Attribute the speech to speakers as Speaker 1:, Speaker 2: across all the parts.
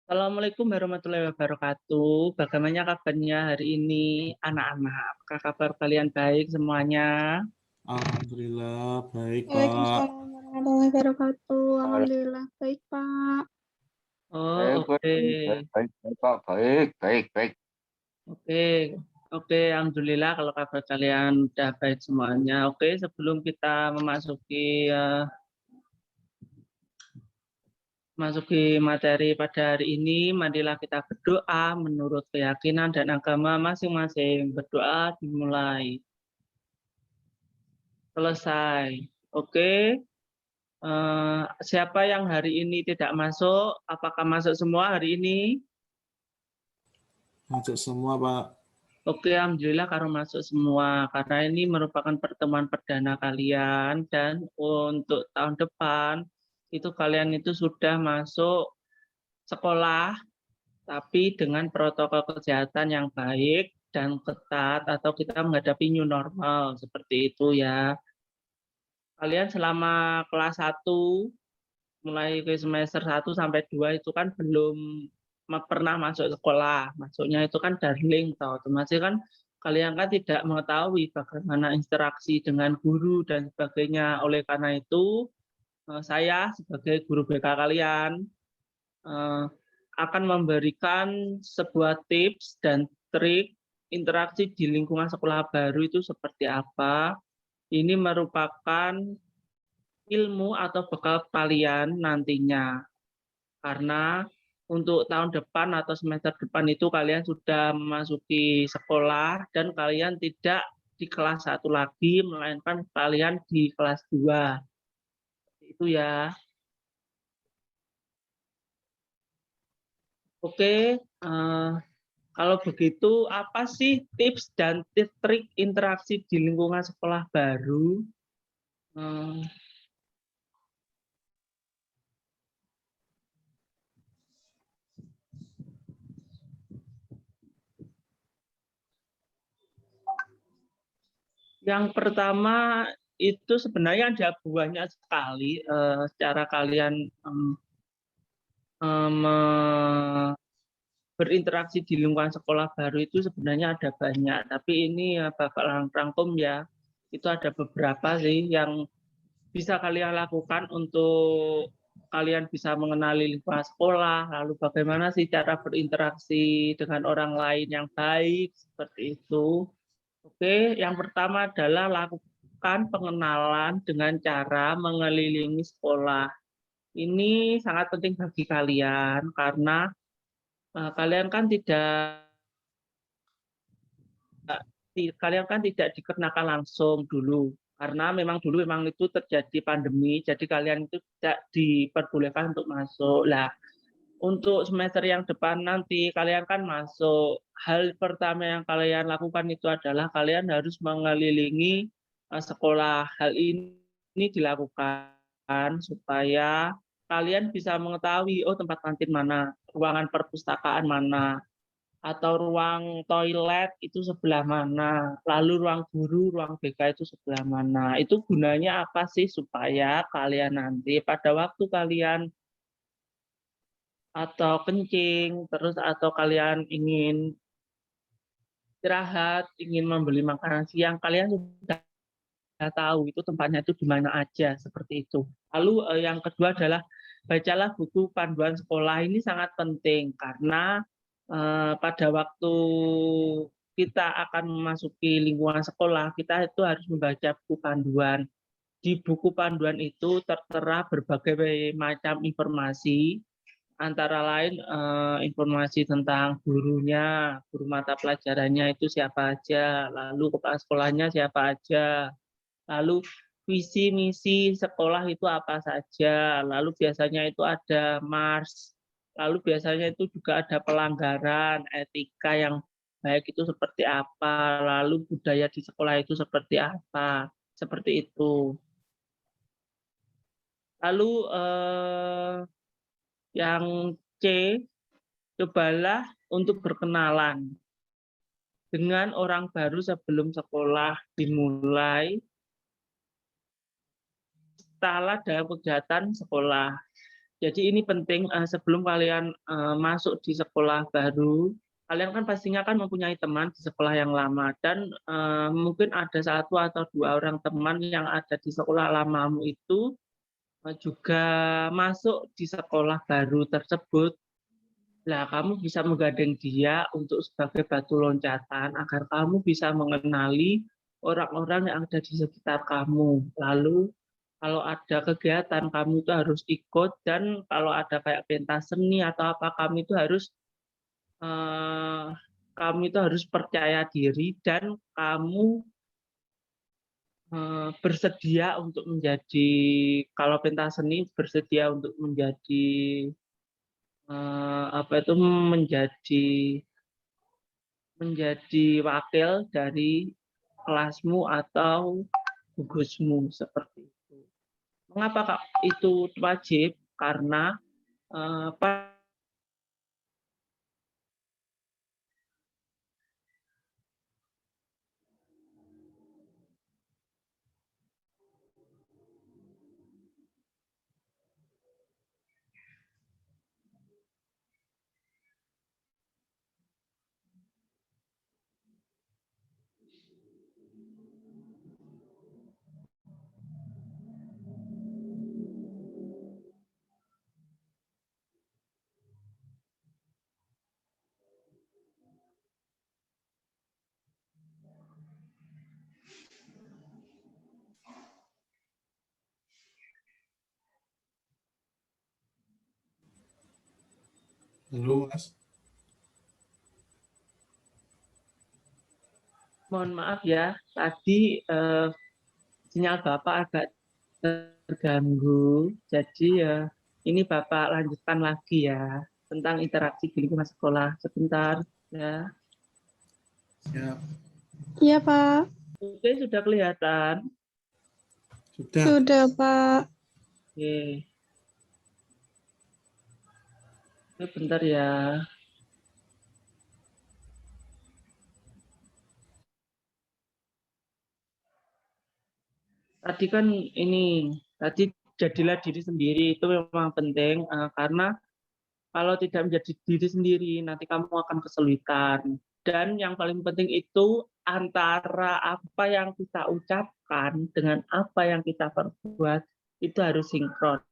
Speaker 1: Assalamualaikum warahmatullahi wabarakatuh. Bagaimana kabarnya hari ini, anak-anak? Apakah kabar kalian baik semuanya?
Speaker 2: Alhamdulillah baik Pak.
Speaker 3: Waalaikumsalam warahmatullahi wabarakatuh. Alhamdulillah baik Pak.
Speaker 1: Oh, oke.
Speaker 4: Baik, Pak. Baik.
Speaker 1: Oke, oke. Alhamdulillah kalau kabar kalian udah baik semuanya. Oke, sebelum kita masuki materi pada hari ini, marilah kita berdoa menurut keyakinan dan agama masing-masing. Berdoa dimulai. Selesai. Oke. Siapa yang hari ini tidak masuk? Apakah masuk semua hari ini?
Speaker 2: Masuk semua Pak.
Speaker 1: Oke, alhamdulillah kalau masuk semua. Karena ini merupakan pertemuan perdana kalian dan untuk tahun depan itu kalian itu sudah masuk sekolah tapi dengan protokol kesehatan yang baik dan ketat atau kita menghadapi new normal seperti itu ya. Kalian selama kelas 1 mulai ke semester 1 sampai 2 itu kan belum pernah masuk sekolah. Masuknya itu kan daring toh. Otomatis kan kalian kan tidak mengetahui bagaimana interaksi dengan guru dan sebagainya. Oleh karena itu, saya sebagai guru BK kalian akan memberikan sebuah tips dan trik interaksi di lingkungan sekolah baru itu seperti apa. Ini merupakan ilmu atau bekal kalian nantinya. Karena untuk tahun depan atau semester depan itu kalian sudah memasuki sekolah dan kalian tidak di kelas 1 lagi, melainkan kalian di kelas 2. Itu ya. Oke, kalau begitu apa sih tips dan trik interaksi di lingkungan sekolah baru? Yang pertama itu sebenarnya ada banyak sekali cara kalian berinteraksi di lingkungan sekolah baru itu sebenarnya ada banyak, tapi ini ya bakal rangkum ya. Itu ada beberapa sih yang bisa kalian lakukan untuk kalian bisa mengenali lingkungan sekolah, lalu bagaimana sih cara berinteraksi dengan orang lain yang baik, seperti itu. Oke, yang pertama adalah lakukan pengenalan dengan cara mengelilingi sekolah. Ini sangat penting bagi kalian karena kalian kan tidak dikenakan langsung dulu karena memang itu terjadi pandemi, jadi kalian itu tidak diperbolehkan untuk masuk. Lah, untuk semester yang depan nanti kalian kan masuk. Hal pertama yang kalian lakukan itu adalah kalian harus mengelilingi sekolah. Hal ini dilakukan supaya kalian bisa mengetahui tempat kantin mana, ruangan perpustakaan mana, atau ruang toilet itu sebelah mana, lalu ruang guru, ruang BK itu sebelah mana. Itu gunanya apa sih? Supaya kalian nanti pada waktu kalian atau kencing, terus atau kalian ingin istirahat, ingin membeli makanan siang, kalian sudah tahu itu tempatnya itu di mana aja, seperti itu. Lalu yang kedua adalah bacalah buku panduan sekolah. Ini sangat penting karena pada waktu kita akan memasuki lingkungan sekolah, kita itu harus membaca buku panduan. Di buku panduan itu tertera berbagai macam informasi, antara lain informasi tentang gurunya, guru mata pelajarannya itu siapa aja, lalu kepala sekolahnya siapa aja, lalu visi misi sekolah itu apa saja, lalu biasanya itu ada mars, lalu biasanya itu juga ada pelanggaran etika yang baik itu seperti apa, lalu budaya di sekolah itu seperti apa, seperti itu. Lalu yang C, cobalah untuk berkenalan dengan orang baru sebelum sekolah dimulai. Setelah dalam kegiatan sekolah. Jadi ini penting sebelum kalian masuk di sekolah baru, kalian kan pastinya kan mempunyai teman di sekolah yang lama dan mungkin ada 1 atau 2 orang teman yang ada di sekolah lamamu itu juga masuk di sekolah baru tersebut. Nah, kamu bisa menggandeng dia untuk sebagai batu loncatan agar kamu bisa mengenali orang-orang yang ada di sekitar kamu. Lalu kalau ada kegiatan kamu itu harus ikut, dan kalau ada kayak pentas seni atau apa kamu itu harus percaya diri dan kamu bersedia untuk menjadi, kalau pentas seni bersedia untuk menjadi menjadi wakil dari kelasmu atau gugusmu seperti itu. Mengapa Kak itu wajib? Karena
Speaker 2: Halo, Mas.
Speaker 1: mohon maaf ya, tadi sinyal Bapak agak terganggu. Jadi ini Bapak lanjutkan lagi ya tentang interaksi di lingkungan sekolah. Sebentar ya.
Speaker 2: Siap.
Speaker 3: Iya, Pak.
Speaker 1: Oke, sudah kelihatan.
Speaker 2: Sudah.
Speaker 3: Sudah, Pak.
Speaker 1: Oke. Bentar ya. Tadi kan tadi jadilah diri sendiri itu memang penting karena kalau tidak menjadi diri sendiri nanti kamu akan kesulitan. Dan yang paling penting itu antara apa yang kita ucapkan dengan apa yang kita perbuat itu harus sinkron.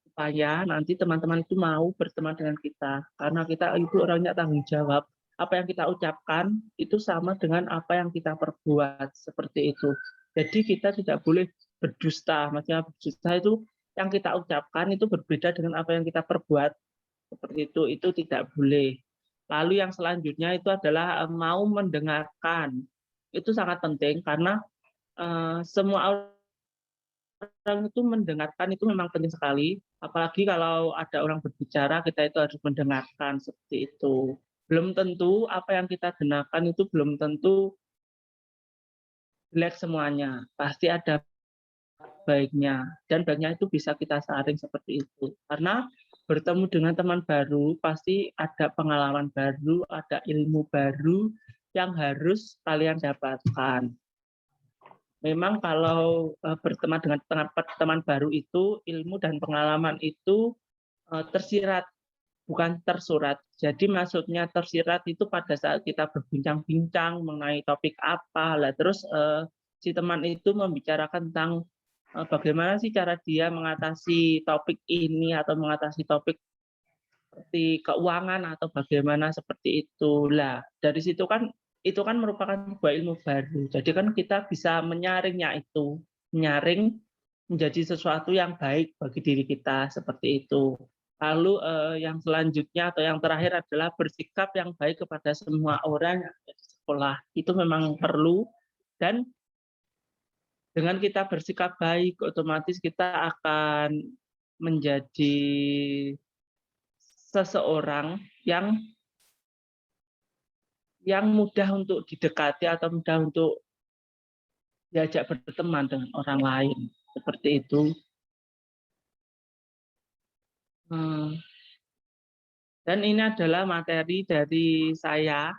Speaker 1: Supaya nanti teman-teman itu mau berteman dengan kita. Karena kita itu orangnya tanggung jawab. Apa yang kita ucapkan itu sama dengan apa yang kita perbuat. Seperti itu. Jadi kita tidak boleh berdusta. Maksudnya berdusta itu yang kita ucapkan itu berbeda dengan apa yang kita perbuat. Seperti itu tidak boleh. Lalu yang selanjutnya itu adalah mau mendengarkan. Itu sangat penting karena semua orang itu mendengarkan itu memang penting sekali. Apalagi kalau ada orang berbicara, kita itu harus mendengarkan seperti itu. Belum tentu apa yang kita dengarkan itu belum tentu jelek semuanya. Pasti ada baiknya. Dan baiknya itu bisa kita saring seperti itu. Karena bertemu dengan teman baru, pasti ada pengalaman baru, ada ilmu baru yang harus kalian dapatkan. Memang kalau berteman dengan teman baru itu, ilmu dan pengalaman itu tersirat, bukan tersurat. Jadi maksudnya tersirat itu pada saat kita berbincang-bincang mengenai topik apa, lah terus si teman itu membicarakan tentang bagaimana sih cara dia mengatasi topik ini atau mengatasi topik seperti keuangan atau bagaimana seperti itu. Lah, dari situ kan itu kan merupakan sebuah ilmu baru. Jadi kan kita bisa menyaringnya itu, menyaring menjadi sesuatu yang baik bagi diri kita seperti itu. Lalu yang selanjutnya atau yang terakhir adalah bersikap yang baik kepada semua orang yang ada di sekolah. Itu memang perlu, dan dengan kita bersikap baik otomatis kita akan menjadi seseorang yang mudah untuk didekati atau mudah untuk diajak berteman dengan orang lain seperti itu. Dan ini adalah materi dari saya.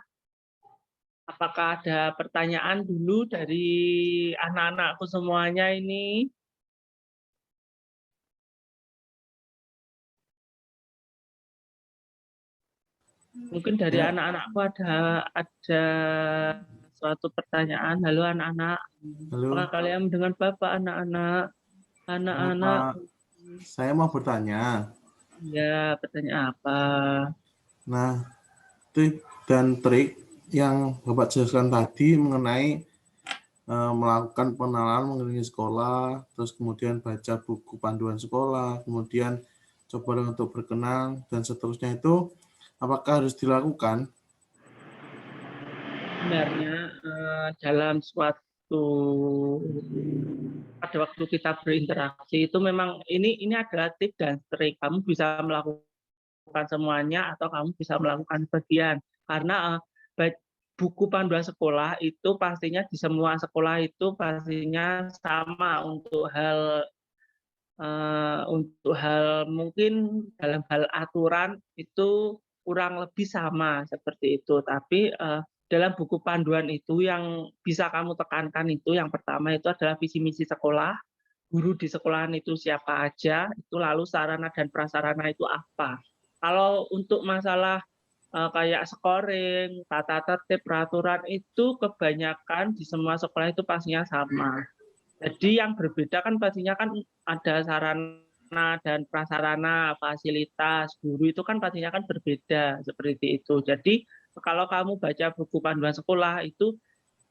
Speaker 1: Apakah ada pertanyaan dulu dari anak-anakku semuanya ini? Mungkin dari
Speaker 2: Ya.
Speaker 1: anak-anakku ada suatu pertanyaan. Halo anak-anak,
Speaker 2: Halo,
Speaker 1: apakah kalian mendengar Bapak anak-anak? Anak-anak,
Speaker 2: Pak. Saya mau bertanya.
Speaker 1: ya pertanyaan apa?
Speaker 2: Nah, tip dan trik yang Bapak jelaskan tadi mengenai melakukan pengenalan mengelilingi sekolah, terus kemudian baca buku panduan sekolah, kemudian coba untuk berkenan, dan seterusnya itu, apakah harus dilakukan?
Speaker 1: Sebenarnya dalam suatu pada waktu kita berinteraksi itu memang ini adalah tip dan trik. Kamu bisa melakukan semuanya atau kamu bisa melakukan sebagian. Karena buku panduan sekolah itu pastinya di semua sekolah itu pastinya sama untuk hal mungkin dalam hal aturan itu kurang lebih sama seperti itu. Tapi dalam buku panduan itu yang bisa kamu tekankan itu yang pertama itu adalah visi misi sekolah, guru di sekolahan itu siapa aja, itu lalu sarana dan prasarana itu apa. Kalau untuk masalah kayak scoring, tata tertib, peraturan itu kebanyakan di semua sekolah itu pastinya sama. Jadi yang berbeda kan pastinya kan ada sarana dan prasarana, fasilitas, guru itu kan pastinya kan berbeda seperti itu. Jadi kalau kamu baca buku panduan sekolah itu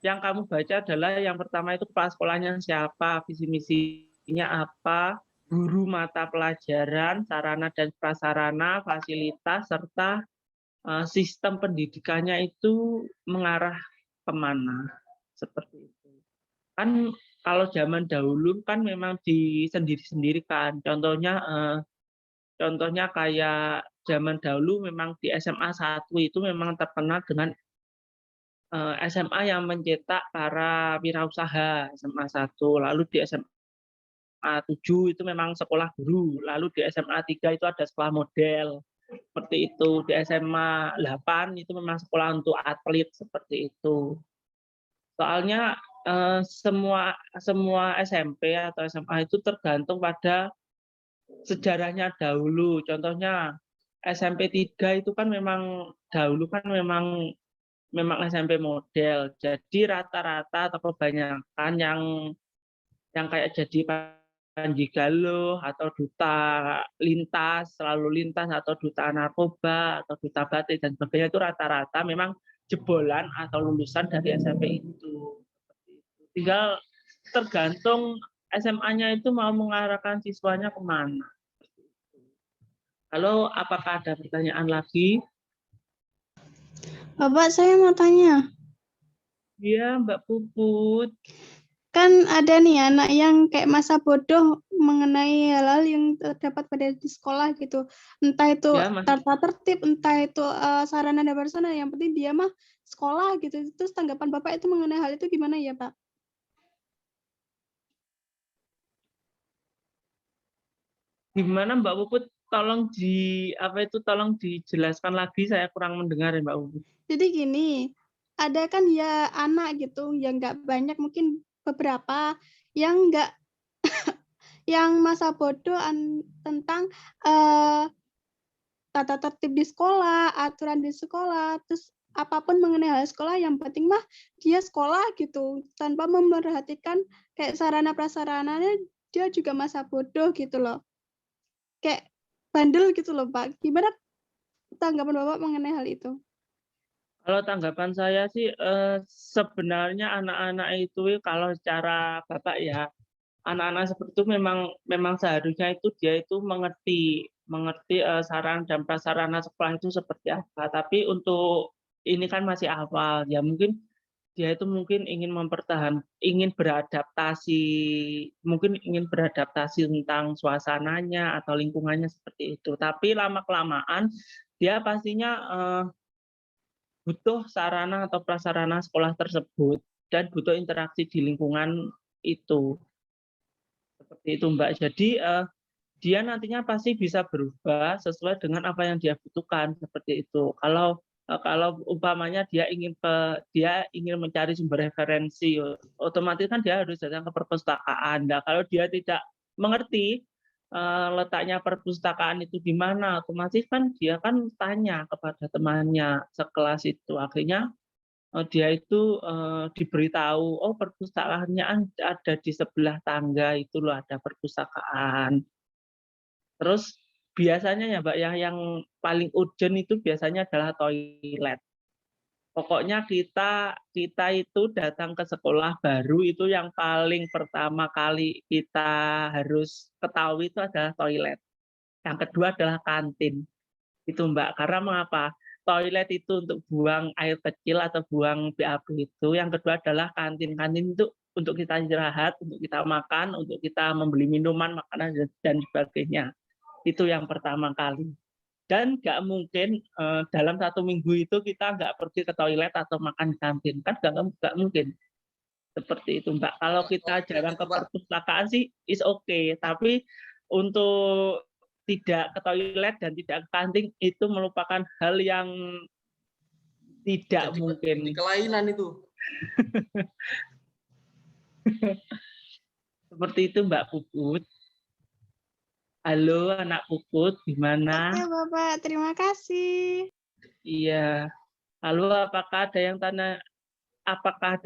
Speaker 1: yang kamu baca adalah yang pertama itu kepala sekolahnya siapa, visi misinya apa, guru mata pelajaran, sarana dan prasarana, fasilitas serta sistem pendidikannya itu mengarah kemana seperti itu. Kan kalau zaman dahulu kan memang disendiri-sendirikan. Contohnya kayak zaman dahulu memang di SMA 1 itu memang terkenal dengan SMA yang mencetak para wirausaha SMA 1, lalu di SMA 7 itu memang sekolah guru, lalu di SMA 3 itu ada sekolah model. Seperti itu, di SMA 8 itu memang sekolah untuk atlet seperti itu. Soalnya semua SMP atau SMA itu tergantung pada sejarahnya dahulu. Contohnya SMP 3 itu kan memang dahulu kan memang SMP model. Jadi rata-rata atau kebanyakan yang kayak jadi Panji Galuh atau duta lintas, selalu lintas atau duta narkoba atau duta batik dan sebagainya itu rata-rata memang jebolan atau lulusan dari SMP itu. Tinggal tergantung SMA-nya itu mau mengarahkan siswanya kemana. Lalu apakah ada pertanyaan lagi?
Speaker 3: Bapak, saya mau tanya.
Speaker 1: Iya, Mbak Puput.
Speaker 3: Kan ada nih anak yang kayak masa bodoh mengenai hal-hal yang terdapat pada di sekolah gitu. Entah itu
Speaker 1: Ya,
Speaker 3: tata tertib, entah itu sarana dan prasarana, yang penting dia mah sekolah gitu. Terus tanggapan Bapak itu mengenai hal itu gimana ya, Pak?
Speaker 1: gimana Mbak Puput? Tolong tolong dijelaskan lagi, saya kurang mendengar ya Mbak Puput.
Speaker 3: Jadi gini, ada kan ya anak gitu yang nggak banyak, mungkin beberapa yang nggak yang masa bodoh tentang tata tertib di sekolah, aturan di sekolah, terus apapun mengenai hal sekolah, yang penting mah dia sekolah gitu, tanpa memperhatikan kayak sarana prasarananya, dia juga masa bodoh gitu loh. Kayak bandel gitu loh, Pak. Gimana tanggapan Bapak mengenai hal itu?
Speaker 1: Kalau tanggapan saya sih sebenarnya anak-anak itu kalau secara Bapak ya, anak-anak seperti itu memang seharusnya itu dia itu mengerti sarana dan prasarana sekolah itu seperti apa. Tapi untuk ini kan masih awal, ya mungkin dia itu mungkin ingin beradaptasi tentang suasananya atau lingkungannya seperti itu. Tapi lama-kelamaan dia pastinya butuh sarana atau prasarana sekolah tersebut dan butuh interaksi di lingkungan itu. Seperti itu, Mbak. Jadi dia nantinya pasti bisa berubah sesuai dengan apa yang dia butuhkan seperti itu. Kalau umpamanya dia ingin mencari sumber referensi, otomatis kan dia harus datang ke perpustakaan. Nah, kalau dia tidak mengerti letaknya perpustakaan itu di mana, otomatis kan dia kan tanya kepada temannya sekelas itu. Akhirnya dia itu diberitahu, oh perpustakaannya ada di sebelah tangga itu loh, ada perpustakaan. Terus biasanya ya Mbak, yang paling urgent itu biasanya adalah toilet. Pokoknya kita itu datang ke sekolah baru itu yang paling pertama kali kita harus ketahui itu adalah toilet. Yang kedua adalah kantin. Itu Mbak, karena mengapa? Toilet itu untuk buang air kecil atau buang BAB itu. Yang kedua adalah kantin. Kantin itu untuk kita istirahat, untuk kita makan, untuk kita membeli minuman, makanan, dan sebagainya. Itu yang pertama kali. Dan nggak mungkin dalam 1 minggu itu kita nggak pergi ke toilet atau makan di kantin. Kan nggak mungkin. Seperti itu Mbak. Kalau kita jarang ke perpustakaan sih is okay. Tapi untuk tidak ke toilet dan tidak ke kantin itu merupakan hal yang tidak mungkin.
Speaker 5: Kelainan itu.
Speaker 1: Seperti itu Mbak Puput. Halo anak Puput, gimana?
Speaker 3: Oke Bapak, terima kasih.
Speaker 1: Iya. Halo, apakah ada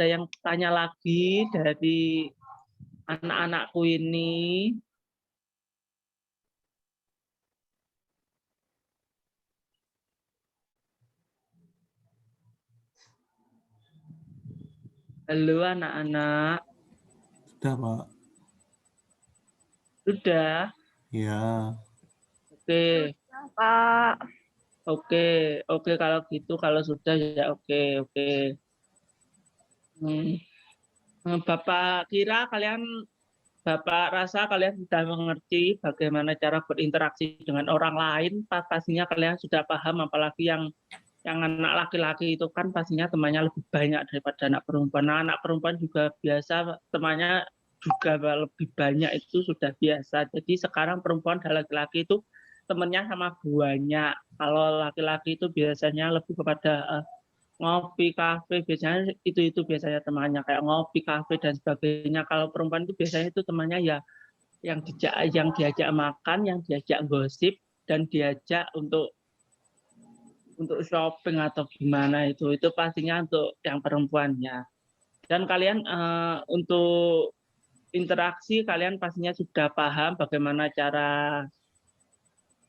Speaker 1: yang tanya lagi dari anak-anakku ini? Halo anak-anak.
Speaker 2: Sudah, Pak.
Speaker 1: Sudah?
Speaker 2: Ya.
Speaker 1: Oke.
Speaker 6: Pak.
Speaker 1: Oke, kalau gitu, kalau sudah ya oke. Bapak rasa kalian sudah mengerti bagaimana cara berinteraksi dengan orang lain. Pastinya kalian sudah paham, apalagi yang anak laki-laki itu kan pastinya temannya lebih banyak daripada anak perempuan. Nah, anak perempuan juga biasa temannya juga lebih banyak, itu sudah biasa. Jadi sekarang perempuan dan laki-laki itu temennya sama banyak. Kalau laki-laki itu biasanya lebih kepada ngopi, kafe, biasanya itu biasanya temannya kayak ngopi, kafe dan sebagainya. Kalau perempuan itu biasanya itu temannya ya yang diajak makan, yang diajak gosip, dan diajak untuk shopping atau gimana itu pastinya untuk yang perempuannya. Dan kalian untuk interaksi kalian pastinya sudah paham bagaimana cara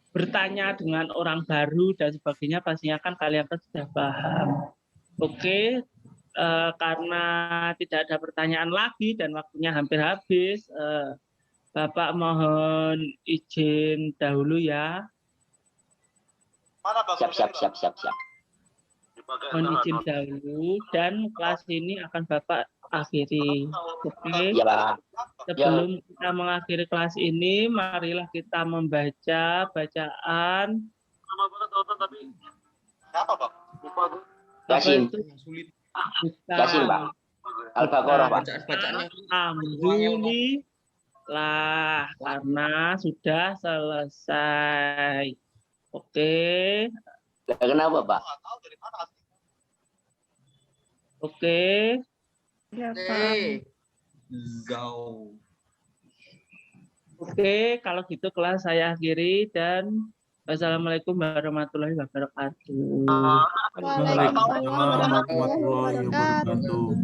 Speaker 1: bertanya dengan orang baru dan sebagainya, pastinya kan kalian sudah paham. Oke, karena tidak ada pertanyaan lagi dan waktunya hampir habis, Bapak mohon izin dahulu ya.
Speaker 4: Siap.
Speaker 1: Mohon izin dahulu dan kelas ini akan Bapak akhiri. Oke.
Speaker 4: Iya, Pak.
Speaker 1: Sebelum kita mengakhiri kelas ini, marilah kita membaca bacaan.
Speaker 4: Yasin. Yasin, Pak. Al-Baqarah, Pak.
Speaker 5: Bacaannya.
Speaker 1: Alhamdulillah, karena sudah selesai. Oke.
Speaker 4: Kenapa, Pak?
Speaker 1: Oke.
Speaker 6: Ya, Pak.
Speaker 5: Zau.
Speaker 1: Oke, kalau gitu kelas saya akhiri dan wassalamualaikum warahmatullahi wabarakatuh.
Speaker 3: Waalaikumsalam warahmatullahi wabarakatuh.